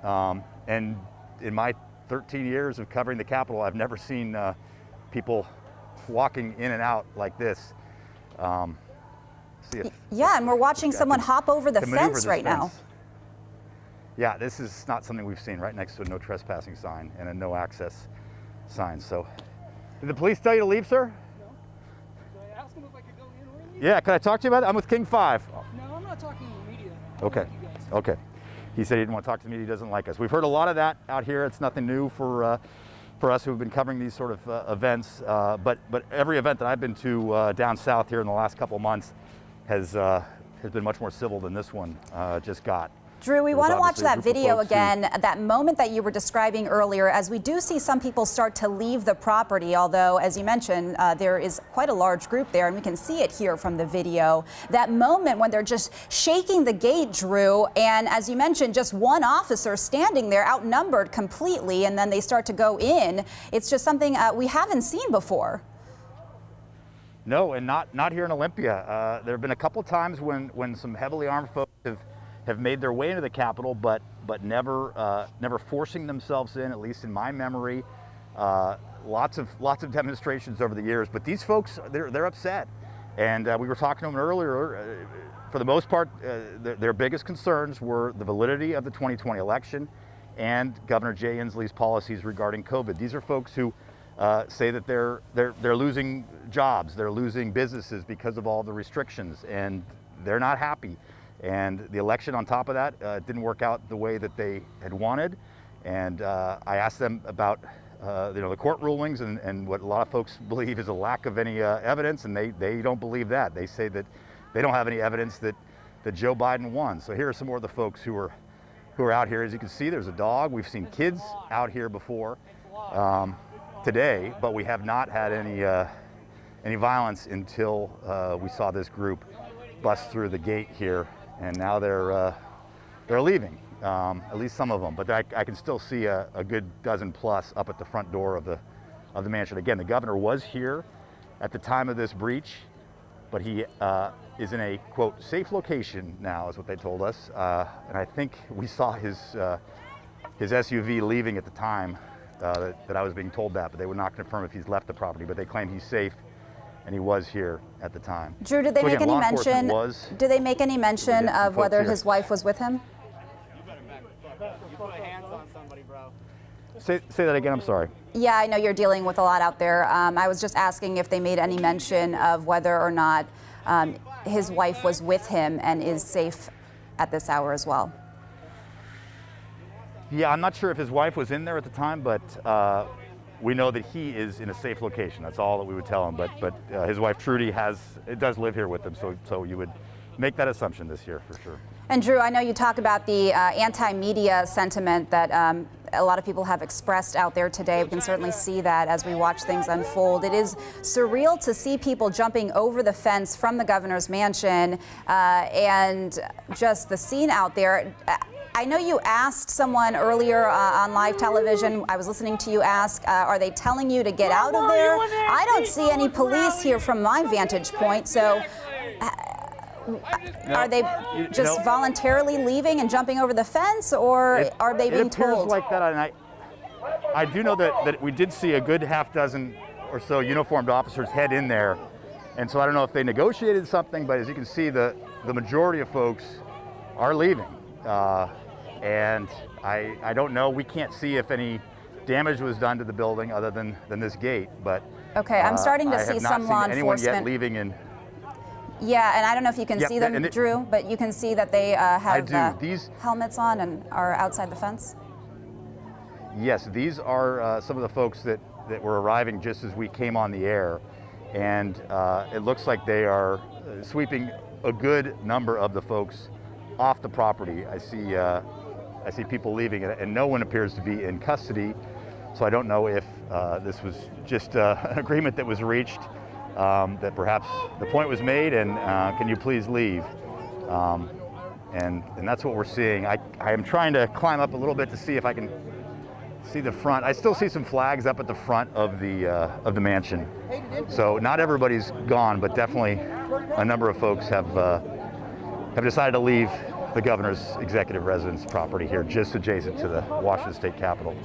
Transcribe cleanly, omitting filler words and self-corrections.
And in my 13 years of covering the Capitol, I've never seen people walking in and out like this. Yeah, and we're watching someone hop over the fence right now. Yeah, this is not something we've seen, right next to a no trespassing sign and a no access sign. So, did the police tell you to leave, sir? No. Did I ask him if I could go in or anything? Yeah, can I talk to you about it? I'm with King 5. No, I'm not talking to the media. Okay, okay. He said he didn't want to talk to the media, he doesn't like us. We've heard a lot of that out here. It's nothing new for us who've been covering these sort of events. But every event that I've been to down south here in the last couple of months has been much more civil than this one just got. Drew, we want to watch that video again, that moment that you were describing earlier, as we do see some people start to leave the property, although, as you mentioned, there is quite a large group there, and we can see it here from the video. That moment when they're just shaking the gate, Drew, and as you mentioned, just one officer standing there outnumbered completely, and then they start to go in. It's just something we haven't seen before. No, and not here in Olympia. There have been a couple times when some heavily armed folks have made their way into the Capitol, but never forcing themselves in, at least in my memory. Lots of demonstrations over the years, but these folks, they're upset. And we were talking to them earlier. For the most part, their biggest concerns were the validity of the 2020 election and Governor Jay Inslee's policies regarding COVID. These are folks who say that they're losing jobs, they're losing businesses because of all the restrictions, and they're not happy. And the election on top of that didn't work out the way that they had wanted. And I asked them about the court rulings and what a lot of folks believe is a lack of any evidence, and they don't believe that. They say that they don't have any evidence that Joe Biden won. So here are some more of the folks who are out here. As you can see, there's a dog. We've seen kids out here before today, but we have not had any violence until we saw this group bust through the gate here. And now they're leaving, at least some of them. But I can still see a good dozen plus up at the front door of the mansion. Again, the governor was here at the time of this breach, but he is in a, quote, safe location now, is what they told us. And I think we saw his SUV leaving at the time that I was being told that, but they would not confirm if he's left the property. But they claim he's safe, and he was here at the time. Drew, did they make any mention? Did they make any mention of whether his wife was with him? You put hands on somebody, bro. Say that again. I'm sorry. Yeah, I know you're dealing with a lot out there. I was just asking if they made any mention of whether or not his wife was with him and is safe at this hour as well. Yeah, I'm not sure if his wife was in there at the time, but we know that he is in a safe location. That's all that we would tell him. But his wife Trudy does live here with him, so you would make that assumption this year for sure. And Drew, I know you talk about the anti-media sentiment that a lot of people have expressed out there today. We can certainly see that as we watch things unfold. It is surreal to see people jumping over the fence from the governor's mansion and just the scene out there. I know you asked someone earlier on live television, I was listening to you ask, are they telling you to get out of there? I don't see any police here from my vantage point, so are they just voluntarily leaving and jumping over the fence, or are they being told? It appears like that, and I do know that we did see a good half dozen or so uniformed officers head in there, and so I don't know if they negotiated something, but as you can see, the majority of folks are leaving. And I don't know, we can't see if any damage was done to the building other than this gate, but okay, I'm starting to see some law enforcement. Anyone yet leaving in. Yeah, and I don't know if you can see them, Drew, but you can see that they have these helmets on and are outside the fence? Yes, these are some of the folks that were arriving just as we came on the air, and it looks like they are sweeping a good number of the folks off the property. I see people leaving, and no one appears to be in custody. So I don't know if this was just an agreement that was reached, that perhaps the point was made, and can you please leave? And that's what we're seeing. I am trying to climb up a little bit to see if I can see the front. I still see some flags up at the front of the mansion. So not everybody's gone, but definitely a number of folks have decided to leave the governor's executive residence property here, just adjacent to the Washington State Capitol.